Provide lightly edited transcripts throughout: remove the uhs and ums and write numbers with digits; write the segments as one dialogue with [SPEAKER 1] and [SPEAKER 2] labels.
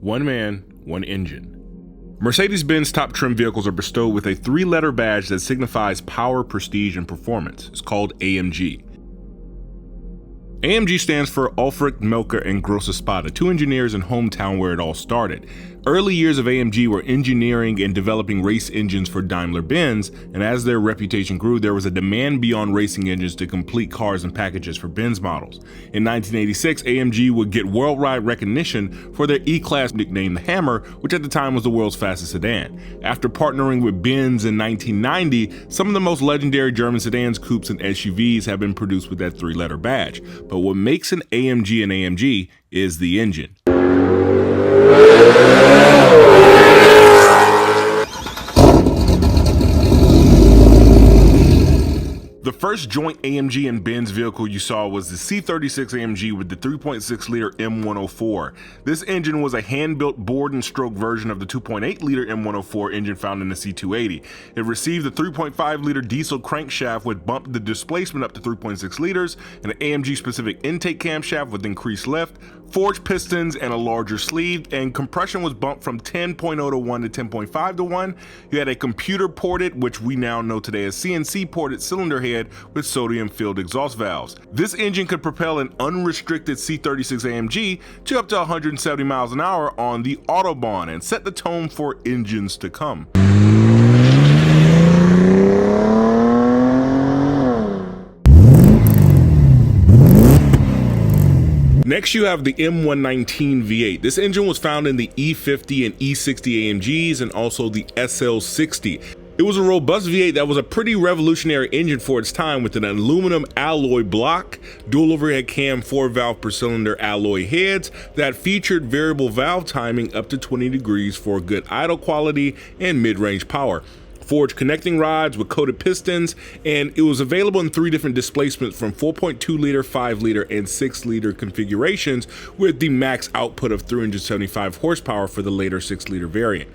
[SPEAKER 1] One man, one engine. Mercedes-Benz top trim vehicles are bestowed with a three-letter badge that signifies power, prestige, and performance. It's called AMG. AMG stands for Alfred, Melker, and Grosse Spada, two engineers in hometown where it all started. Early years of AMG were engineering and developing race engines for Daimler-Benz, and as their reputation grew, there was a demand beyond racing engines to complete cars and packages for Benz models. In 1986, AMG would get worldwide recognition for their E-Class nicknamed the Hammer, which at the time was the world's fastest sedan. After partnering with Benz in 1990, some of the most legendary German sedans, coupes, and SUVs have been produced with that three-letter badge. But what makes an AMG is the engine. The first joint AMG and Benz vehicle you saw was the C36 AMG with the 3.6-liter M104. This engine was a hand-built board and stroke version of the 2.8-liter M104 engine found in the C280. It received the 3.5-liter diesel crankshaft which bumped the displacement up to 3.6 liters, and an AMG-specific intake camshaft with increased lift, forged pistons, and a larger sleeve, and compression was bumped from 10.0 to 1 to 10.5 to 1. You had a computer-ported, which we now know today as CNC-ported cylinder head with sodium-filled exhaust valves. This engine could propel an unrestricted C36 AMG to up to 170 miles an hour on the Autobahn and set the tone for engines to come. Next, you have the M119 V8. This engine was found in the E50 and E60 AMGs and also the SL60. It was a robust V8 that was a pretty revolutionary engine for its time with an aluminum alloy block, dual overhead cam 4-valve per cylinder alloy heads that featured variable valve timing up to 20 degrees for good idle quality and mid-range power. Forged connecting rods with coated pistons, and it was available in three different displacements from 4.2-liter, 5-liter, and 6-liter configurations with the max output of 375 horsepower for the later 6-liter variant.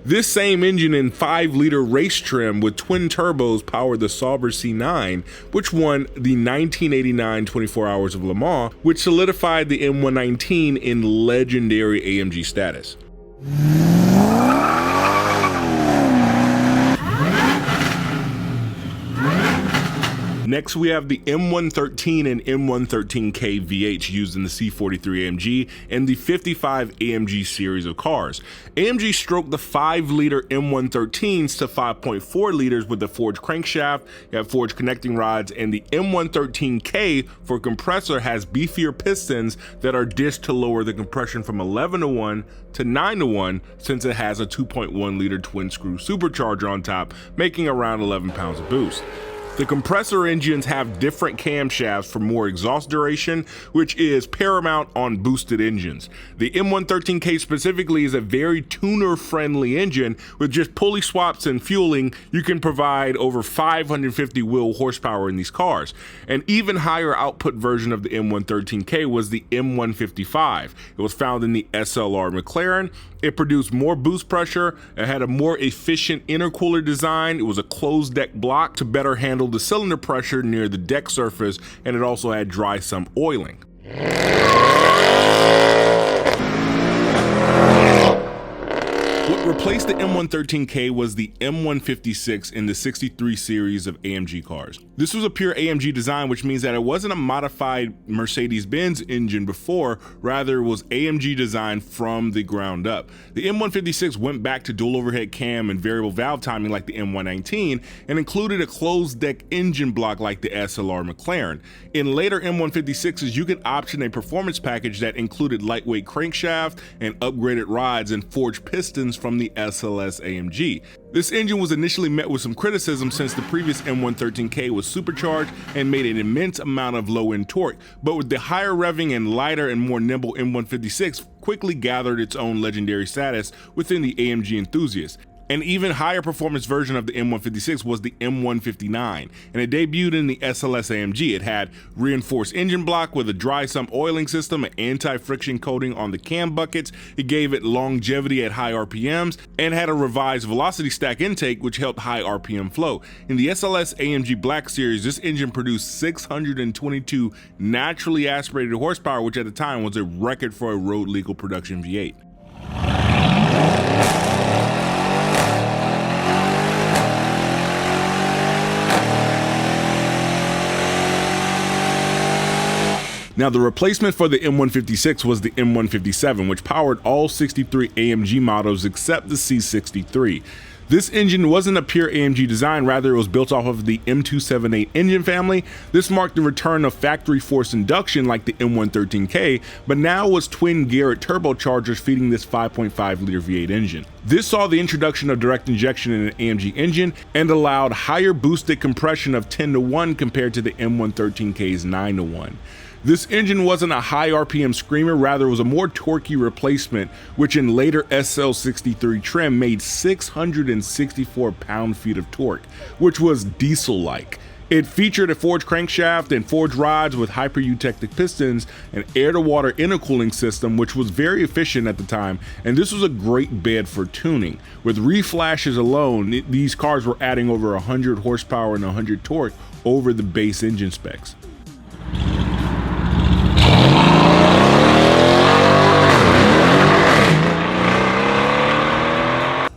[SPEAKER 1] This same engine in 5-liter race trim with twin turbos powered the Sauber C9, which won the 1989 24 Hours of Le Mans, which solidified the M119 in legendary AMG status. Next, we have the M113 and M113K V8s used in the C43 AMG and the 55 AMG series of cars. AMG stroked the 5-liter M113s to 5.4 liters with the forged crankshaft, you have forged connecting rods, and the M113K for compressor has beefier pistons that are dished to lower the compression from 11 to 1 to 9 to 1 since it has a 2.1-liter twin-screw supercharger on top, making around 11 pounds of boost. The compressor engines have different camshafts for more exhaust duration, which is paramount on boosted engines. The M113K specifically is a very tuner-friendly engine. With just pulley swaps and fueling, you can provide over 550 wheel horsepower in these cars. An even higher output version of the M113K was the M155. It was found in the SLR McLaren. It produced more boost pressure, it had a more efficient intercooler design, it was a closed deck block to better handle the cylinder pressure near the deck surface, and it also had dry sump oiling. What replaced the M113K was the M156 in the 63 series of AMG cars. This was a pure AMG design, which means that it wasn't a modified Mercedes-Benz engine before, rather it was AMG design from the ground up. The M156 went back to dual overhead cam and variable valve timing like the M119 and included a closed deck engine block like the SLR McLaren. In later M156s, you could option a performance package that included lightweight crankshaft and upgraded rods and forged pistons from the SLS AMG. This engine was initially met with some criticism since the previous M113K was supercharged and made an immense amount of low-end torque, but with the higher revving and lighter and more nimble M156 quickly gathered its own legendary status within the AMG enthusiasts. An even higher performance version of the M156 was the M159, and it debuted in the SLS AMG. It had reinforced engine block with a dry sump oiling system, an anti-friction coating on the cam buckets. It gave it longevity at high RPMs, and had a revised velocity stack intake which helped high RPM flow. In the SLS AMG Black Series, this engine produced 622 naturally aspirated horsepower, which at the time was a record for a road legal production V8. Now, the replacement for the M156 was the M157, which powered all 63 AMG models except the C63. This engine wasn't a pure AMG design, rather it was built off of the M278 engine family. This marked the return of factory force induction like the M113K, but now was twin Garrett turbochargers feeding this 5.5 liter V8 engine. This saw the introduction of direct injection in an AMG engine and allowed higher boosted compression of 10-to-1 compared to the M113K's 9-to-1. This engine wasn't a high RPM screamer, rather it was a more torquey replacement, which in later SL63 trim made 664 pound-feet of torque, which was diesel-like. It featured a forged crankshaft and forged rods with hyper-eutectic pistons, an air-to-water intercooling system, which was very efficient at the time, and this was a great bed for tuning. With reflashes alone, these cars were adding over 100 horsepower and 100 torque over the base engine specs.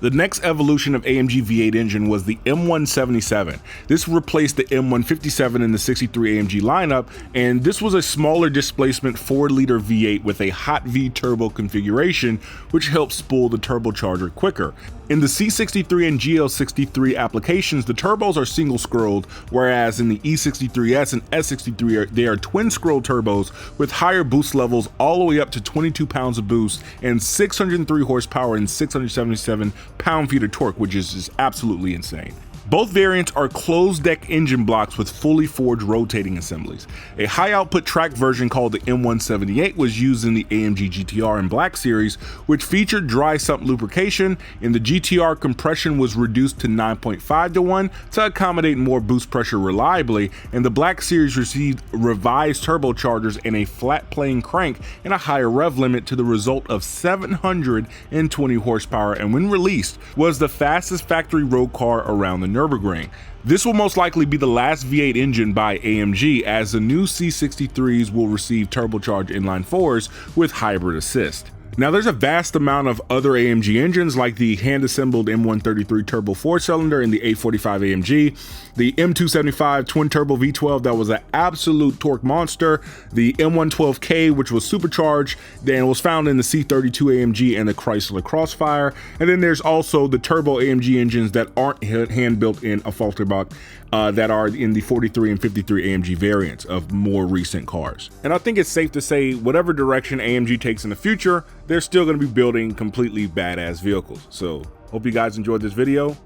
[SPEAKER 1] The next evolution of AMG V8 engine was the M177. This replaced the M157 in the 63 AMG lineup, and this was a smaller displacement 4-liter V8 with a hot V turbo configuration, which helped spool the turbocharger quicker. In the C63 and GL63 applications, the turbos are single-scrolled, whereas in the E63S and S63, they are twin-scroll turbos with higher boost levels all the way up to 22 pounds of boost and 603 horsepower and 677 pound-feet of torque, which is just absolutely insane. Both variants are closed deck engine blocks with fully forged rotating assemblies. A high output track version called the M178 was used in the AMG GTR and Black Series, which featured dry sump lubrication. In the GTR, compression was reduced to 9.5-to-1 to accommodate more boost pressure reliably, and the Black Series received revised turbochargers and a flat plane crank and a higher rev limit, to the result of 720 horsepower, and when released was the fastest factory road car around the Nürburgring. This will most likely be the last V8 engine by AMG, as the new C63s will receive turbocharged inline 4s with hybrid assist. Now, there's a vast amount of other AMG engines, like the hand-assembled M133 turbo 4-cylinder in the 845 AMG, the M275 twin-turbo V12 that was an absolute torque monster, the M112K, which was supercharged and was found in the C32 AMG and the Chrysler Crossfire, and then there's also the turbo AMG engines that aren't hand-built in a Falterbach, that are in the 43 and 53 AMG variants of more recent cars. And I think it's safe to say, whatever direction AMG takes in the future, they're still going to be building completely badass vehicles. So hope you guys enjoyed this video.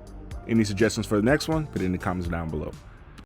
[SPEAKER 1] Any suggestions for the next one, put it in the comments down below.